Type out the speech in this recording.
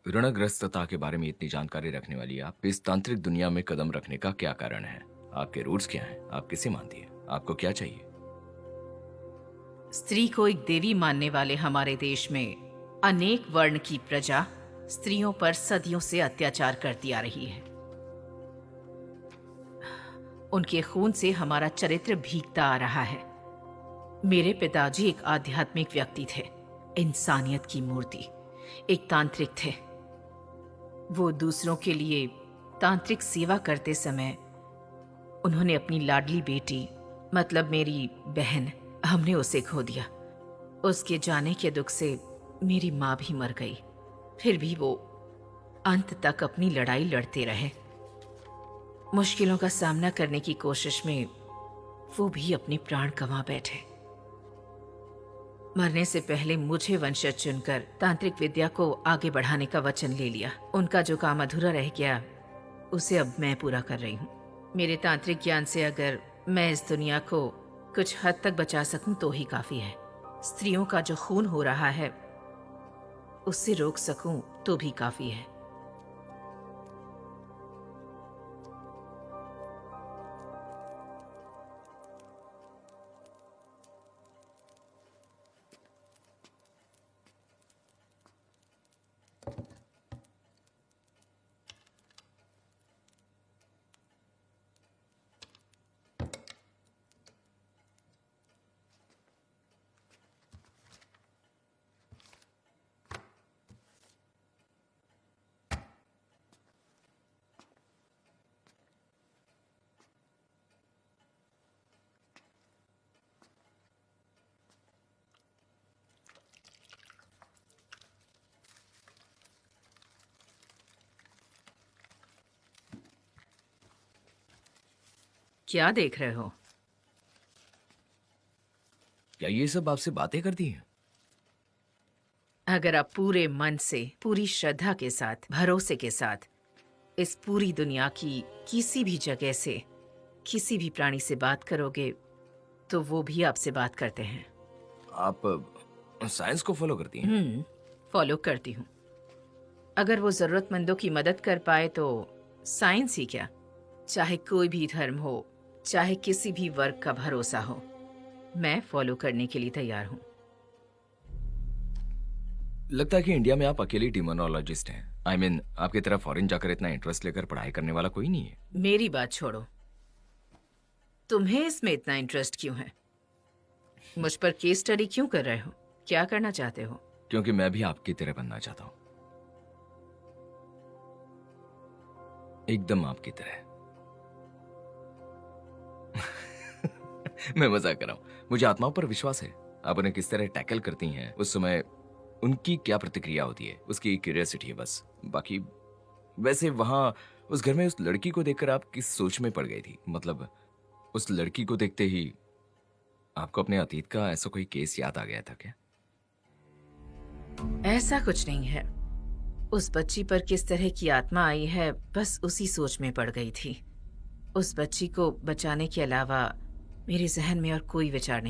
ऋणग्रस्तता के बारे में इतनी जानकारी रखने वाली आप इस तांत्रिक दुनिया में कदम रखने का क्या कारण है? आपके रूट्स क्या हैं? आप किसे मानती हैं? आपको क्या चाहिए? स्त्री को एक देवी मानने वाले हमारे देश में अनेक वर्ण की प्रजा स्त्रियों पर सदियों से अत्याचार करती आ रही है। उनके खून से हमारा चरित्र भीगता आ रहा है। मेरे पिताजी एक आध्यात्मिक व्यक्ति थे, इंसानियत की मूर्ति, एक तांत्रिक थे। वो दूसरों के लिए तांत्रिक सेवा करते समय उन्होंने अपनी लाडली बेटी, मतलब मेरी बहन, हमने उसे खो दिया। उसके जाने के दुख से मेरी माँ भी मर गई। फिर भी वो अंत तक अपनी लड़ाई लड़ते रहे। मुश्किलों का सामना करने की कोशिश में वो भी अपने प्राण गंवा बैठे। मरने से पहले मुझे वंशज चुनकर तांत्रिक विद्या को आगे बढ़ाने का वचन ले लिया। उनका जो काम अधूरा रह गया उसे अब मैं पूरा कर रही हूँ। मेरे तांत्रिक ज्ञान से अगर मैं इस दुनिया को कुछ हद तक बचा सकूं तो ही काफी है। स्त्रियों का जो खून हो रहा है उससे रोक सकूं तो भी काफी है। क्या देख रहे हो? क्या ये सब आपसे बातें करती हैं? अगर आप पूरे मन से, पूरी श्रद्धा के साथ, भरोसे के साथ इस पूरी दुनिया की किसी भी जगह से किसी भी प्राणी से बात करोगे तो वो भी आपसे बात करते हैं। आप साइंस को फॉलो करती हैं? फॉलो करती हूँ। अगर वो जरूरतमंदों की मदद कर पाए तो साइंस ही क्या, चाहे कोई भी धर्म हो, चाहे किसी भी वर्ग का भरोसा हो, मैं फॉलो करने के लिए तैयार हूँ। लगता है कि इंडिया में आप अकेली डिमोनोलॉजिस्ट हैं। आई मीन आपकी तरह फॉरेन जाकर इतना इंटरेस्ट लेकर पढ़ाई करने वाला कोई नहीं है। मेरी बात छोड़ो, तुम्हें इसमें इतना इंटरेस्ट क्यों है? मुझ पर केस स्टडी क्यों कर रहे हो? क्या करना चाहते हो? क्योंकि मैं भी आपकी तरह बनना चाहता हूँ, एकदम आपकी तरह। मैं मजाक कर रहा हूँ। मुझे आत्माओं पर विश्वास है। आप उन्हें किस तरह टैकल करती हैं, उस समय उनकी क्या प्रतिक्रिया होती है, उसकी क्यूरियोसिटी है बस। बाकी वैसे वहां उस घर में उस लड़की को देखकर आप किस सोच में पड़ गई थी? मतलब उस लड़की को देखते ही आपको अपने अतीत का ऐसा कोई केस याद आ गया था क्या? ऐसा कुछ नहीं है। उस बच्ची पर किस तरह की आत्मा आई है, बस उसी सोच में पड़ गई थी। उस बच्ची को बचाने के अलावा मेरे जहन में और कोई विचार नहीं